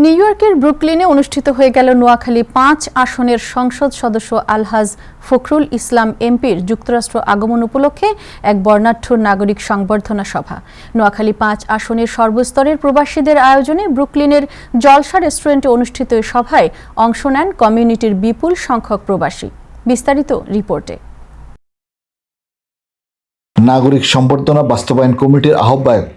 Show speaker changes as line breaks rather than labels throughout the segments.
New ইয়র্কের ব্রুকলিনে অনুষ্ঠিত হয়ে গেল নোয়াখালী ৫ আসনের সংসদ সদস্য আলহাজ ফখরুল ইসলাম এমপির যুক্তরাষ্ট্র আগমন উপলক্ষে এক বর্ণাঢ্য নাগরিক সংবর্ধনা সভা। নোয়াখালী ৫ আসনের সর্বস্তরের প্রবাসীদের আয়োজনে ব্রুকলিনের জলসা রেস্টুরেন্টে অনুষ্ঠিত এই সভায় অংশ নেন কমিউনিটির বিপুল সংখ্যক প্রবাসী। বিস্তারিত রিপোর্টে।
নাগরিক সংবর্ধনা বাস্তবায়ন কমিটির আহ্বায়ক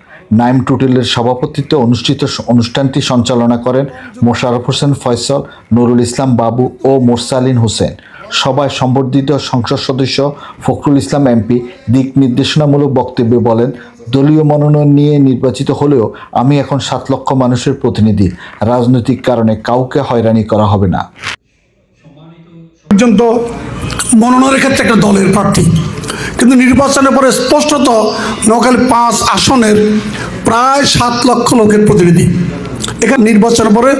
নাইম টুটুলের সভাপতিত্বে অনুষ্ঠিত অনুষ্ঠানটি সঞ্চালনা করেন মোশাররফ হোসেন ফয়সল, নুরুল ইসলাম বাবু ও মোরসালিন হোসেন। সভায় সম্বর্ধিত সংসদ সদস্য ফখরুল ইসলাম এমপি দিক নির্দেশনামূলক বক্তব্যে বলেন, দলীয় মনোনয়ন নিয়ে নির্বাচিত হলেও আমি এখন ৭ লক্ষ মানুষের প্রতিনিধি। রাজনৈতিক কারণে কাউকে হয়রানি করা হবে না।
পর্যন্ত মনোনয়নের ক্ষেত্রে একটা দলের প্রার্থী, কিন্তু নির্বাচনের পরে স্পষ্টত নোয়াখালী ৫ আসনের প্রায় ৭ লক্ষ লোকের প্রতিনিধি। এখানে নির্বাচনের পরে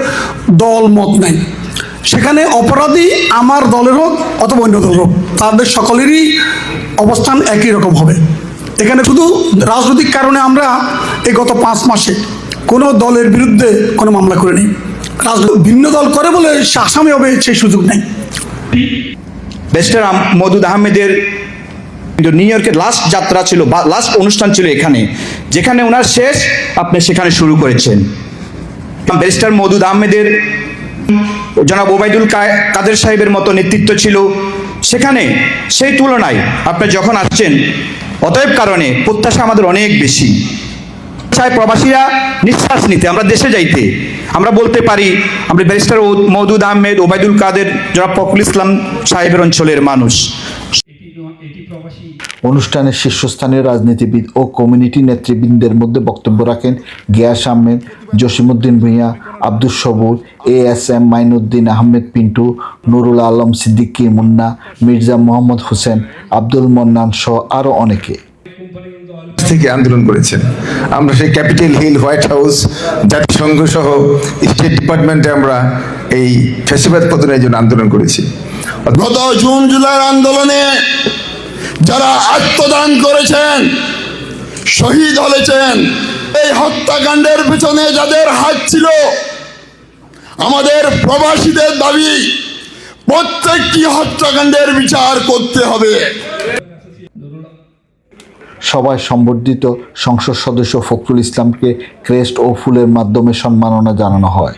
দল মত নাই, সেখানে অপরাধী আমার দলের হোক অথবা অন্য দলের হোক, তাদের সকলেরই অবস্থান একই রকম হবে। এখানে শুধু রাজনৈতিক কারণে আমরা এই গত ৫ মাসে কোনো দলের বিরুদ্ধে কোনো মামলা করিনি। রাজনৈতিক ভিন্ন দল করে বলে সে আসামি হবে সেই সুযোগ নেই।
ব্যারিস্টার মওদুদ আহমেদের নিউ ইয়র্কের লাস্ট যাত্রা ছিল বা লাস্ট অনুষ্ঠান ছিল এখানে, যেখানে ওনার শেষ আপনি সেখানে শুরু করেছেন। ব্যারিস্টার মওদুদ আহমেদের জনাব ওবায়দুল কাদের সাহেবের মতো নেতৃত্ব ছিল সেখানে, সেই তুলনায় আপনি যখন আসছেন, অতএব কারণে প্রত্যাশা আমাদের অনেক বেশি। প্রবাসীরা নিঃশ্বাস নিতে, আমরা দেশে যাইতে আমরা বলতে পারি আমরা ব্যারিস্টার মওদুদ আহমেদ, ওবায়দুল কাদের, জনাব ফখরুল ইসলাম সাহেবের অঞ্চলের মানুষ।
অনুষ্ঠানে শীর্ষস্থানীয় রাজনীতিবিদ ও কমিউনিটি নেতৃবৃন্দের মধ্যে বক্তব্য রাখেন গিয়াস আহমেদ, জসিমউদ্দিন ভূঁইয়া, আব্দুস সবুর, ASM মাইনুদ্দিন আহমেদ পিন্টু, নুরুল আলম সিদ্দিকী মুন্না, মির্জা মোহাম্মদ হোসেন, আব্দুল মন্নান সহ আরও অনেকে
থেকে আন্দোলন করেছেন। আমরা সেই ক্যাপিটাল হিল, হোয়াইট হাউস, জাতিসংঘ সহ স্টেট ডিপার্টমেন্টে আমরা এই ফ্যাসিবাদ পতনের জন্য আন্দোলন করেছি।
গত জুন জুলাইয়ের আন্দোলনে যারা আত্মদান করেছেন, শহীদ হয়েছেন, এই হত্যাকাণ্ডের পেছনে যাদের হাত ছিল, আমাদের প্রবাসীদের দাবি প্রত্যেকটি হত্যাকাণ্ডের বিচার করতে হবে।
সভায় সম্বর্ধিত সংসদ সদস্য ফখরুল ইসলামকে ক্রেস্ট ও ফুলের মাধ্যমে সম্মাননা জানানো হয়।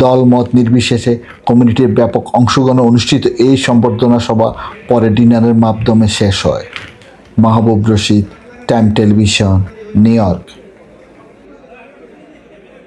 দল মত নির্বিশেষে কমিউনিটির ব্যাপক অংশগ্রহণে অনুষ্ঠিত এই সম্বর্ধনা সভা পরে ডিনারের মাধ্যমে শেষ হয়। Mahbub Rashid, Time Television, New York.